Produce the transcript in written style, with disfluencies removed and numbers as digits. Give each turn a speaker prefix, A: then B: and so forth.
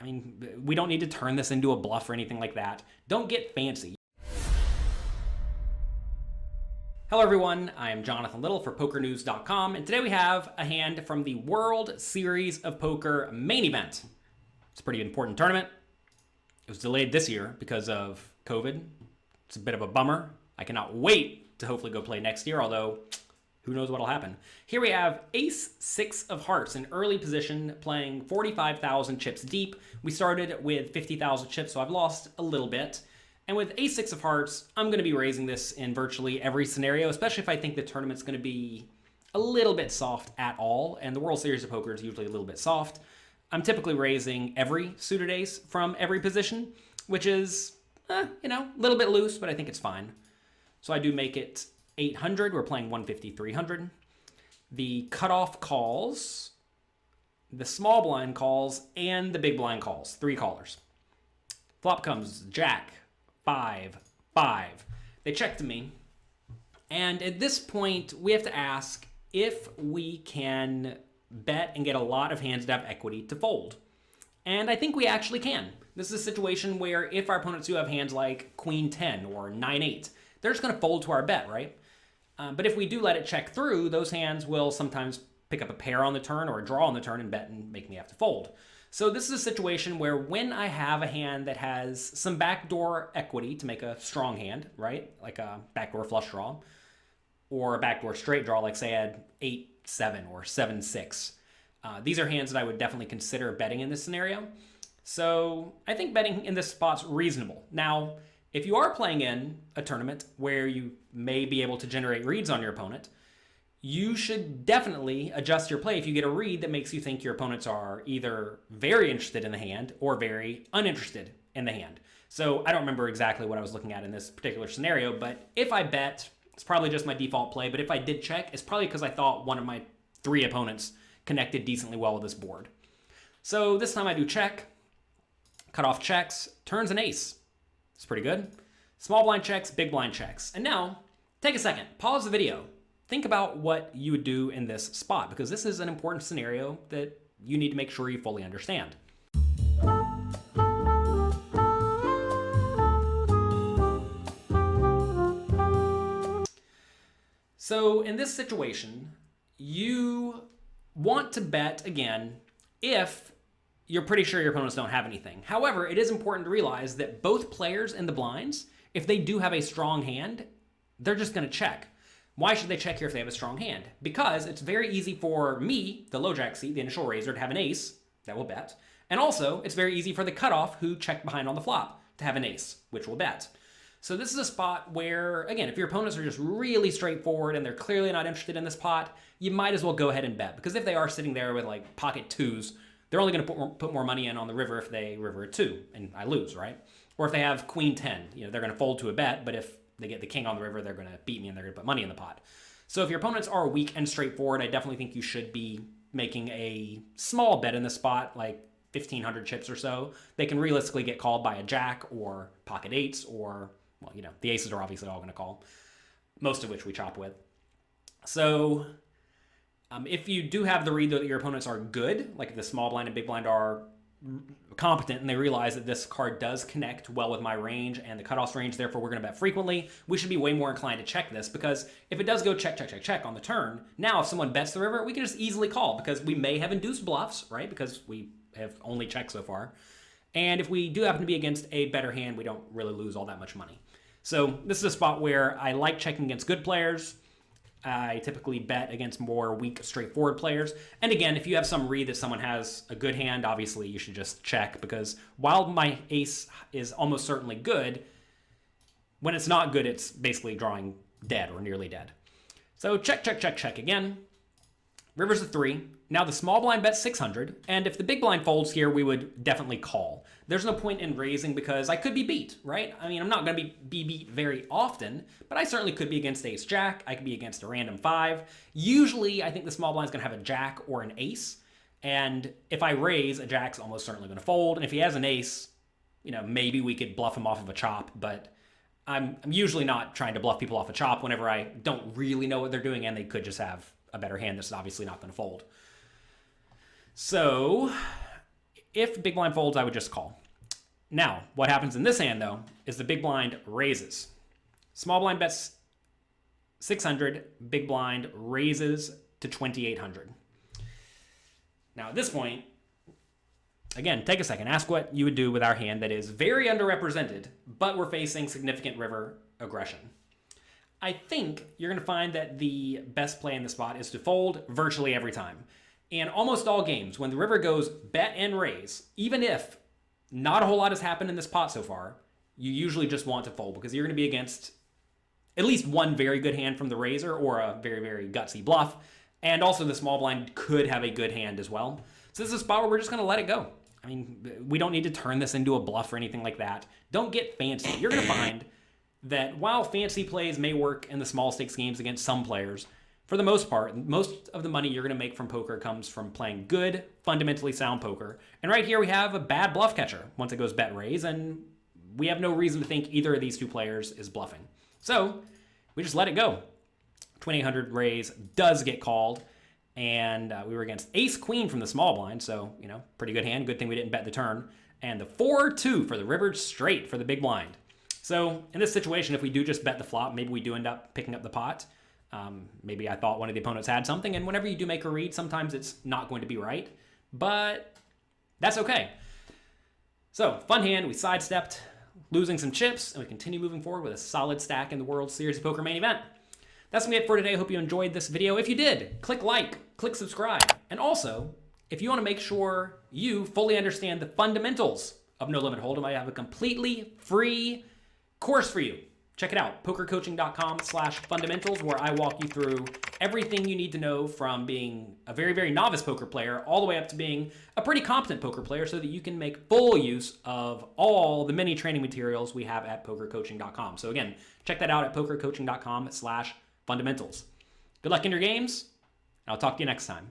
A: I mean, we don't need to turn this into a bluff or anything like that. Don't get fancy. Hello everyone, I am Jonathan Little for PokerNews.com, and today we have a hand from the World Series of Poker main event. It's a pretty important tournament. It was delayed this year because of COVID. It's a bit of a bummer. I cannot wait to hopefully go play next year, although who knows what'll happen. Here we have Ace-6 of Hearts in early position, playing 45,000 chips deep. We started with 50,000 chips, so I've lost a little bit. And with Ace-6 of Hearts, I'm going to be raising this in virtually every scenario, especially if I think the tournament's going to be a little bit soft at all. And the World Series of Poker is usually a little bit soft. I'm typically raising every suited ace from every position, which is, a little bit loose, but I think it's fine. So I do make it 800. We're playing 150, 300. The cutoff calls, the small blind calls, and the big blind calls. 3 callers. Flop comes Jack, 5, 5. They check to me. And at this point, we have to ask if we can bet and get a lot of hands that have equity to fold. And I think we actually can. This is a situation where if our opponents do have hands like Queen 10 or 9-8, they're just going to fold to our bet, right? But if we do let it check through, those hands will sometimes pick up a pair on the turn or a draw on the turn and bet and make me have to fold. So this is a situation where when I have a hand that has some backdoor equity to make a strong hand, right? Like a backdoor flush draw or a backdoor straight draw, like say I had 8-7 or 7-6. These are hands that I would definitely consider betting in this scenario. So I think betting in this spot's reasonable. Now, if you are playing in a tournament where you may be able to generate reads on your opponent, you should definitely adjust your play if you get a read that makes you think your opponents are either very interested in the hand or very uninterested in the hand. So I don't remember exactly what I was looking at in this particular scenario, but if I bet, it's probably just my default play, but if I did check, it's probably because I thought one of my 3 opponents connected decently well with this board. So this time I do check, cutoff checks, turns an ace. It's pretty good. Small blind checks, big blind checks. And now, take a second, pause the video. Think about what you would do in this spot, because this is an important scenario that you need to make sure you fully understand. So in this situation, you want to bet again if you're pretty sure your opponents don't have anything. However, it is important to realize that both players in the blinds, if they do have a strong hand, they're just going to check. Why should they check here if they have a strong hand? Because it's very easy for me, the low jack seat, the initial raiser, to have an ace that will bet. And also, it's very easy for the cutoff who checked behind on the flop to have an ace, which will bet. So this is a spot where, again, if your opponents are just really straightforward and they're clearly not interested in this pot, you might as well go ahead and bet. Because if they are sitting there with like pocket 2s, they're only going to put more money in on the river if they river a 2 and I lose, right? Or if they have Queen 10, they're going to fold to a bet, but if they get the king on the river, they're going to beat me and they're going to put money in the pot. So if your opponents are weak and straightforward, I definitely think you should be making a small bet in the spot, like 1,500 chips or so. They can realistically get called by a jack or pocket 8s or, well, the aces are obviously all going to call, most of which we chop with. So if you do have the read that your opponents are good, like if the small blind and big blind are competent and they realize that this card does connect well with my range and the cutoff range, therefore we're going to bet frequently, we should be way more inclined to check this, because if it does go check, check, check, check on the turn, now if someone bets the river, we can just easily call because we may have induced bluffs, right? Because we have only checked so far. And if we do happen to be against a better hand, we don't really lose all that much money. So this is a spot where I like checking against good players. I typically bet against more weak, straightforward players. And again, if you have some read that someone has a good hand, obviously you should just check, because while my ace is almost certainly good, when it's not good, it's basically drawing dead or nearly dead. So check, check, check, check again. River's a 3. Now the small blind bets 600, and if the big blind folds here, we would definitely call. There's no point in raising because I could be beat, right? I mean, I'm not going to be beat very often, but I certainly could be against ace jack. I could be against a random 5. Usually, I think the small blind's going to have a jack or an ace, and if I raise, a jack's almost certainly going to fold, and if he has an ace, maybe we could bluff him off of a chop, but I'm usually not trying to bluff people off a chop whenever I don't really know what they're doing, and they could just have a better hand that's obviously not going to fold. So If big blind folds, I would just call. Now, what happens in this hand, though, is the big blind raises. Small blind bets 600, big blind raises to 2,800. Now, at this point, again, take a second. Ask what you would do with our hand that is very underrepresented, but we're facing significant river aggression. I think you're going to find that the best play in the spot is to fold virtually every time. And almost all games, when the river goes bet and raise, even if not a whole lot has happened in this pot so far, you usually just want to fold because you're going to be against at least one very good hand from the raiser or a very, very gutsy bluff. And also the small blind could have a good hand as well. So this is a spot where we're just going to let it go. I mean, we don't need to turn this into a bluff or anything like that. Don't get fancy. You're going to find that while fancy plays may work in the small stakes games against some players, for the most part, most of the money you're going to make from poker comes from playing good, fundamentally sound poker. And right here we have a bad bluff catcher once it goes bet raise, and we have no reason to think either of these two players is bluffing. So we just let it go. 2,800 raise does get called, and we were against ace queen from the small blind, so, you know, pretty good hand. Good thing we didn't bet the turn. And the 4-2 for the river straight for the big blind. So in this situation, if we do just bet the flop, maybe we do end up picking up the pot. Maybe I thought one of the opponents had something, and whenever you do make a read, sometimes it's not going to be right, but that's okay. So fun hand, we sidestepped, losing some chips, and we continue moving forward with a solid stack in the World Series of Poker main event. That's gonna be it for today. I hope you enjoyed this video. If you did, click like, click subscribe, and also, if you want to make sure you fully understand the fundamentals of No Limit Hold'em, I have a completely free course for you. Check it out, pokercoaching.com/fundamentals, where I walk you through everything you need to know from being a very, very novice poker player all the way up to being a pretty competent poker player so that you can make full use of all the many training materials we have at pokercoaching.com. So again, check that out at pokercoaching.com/fundamentals. Good luck in your games. I'll talk to you next time.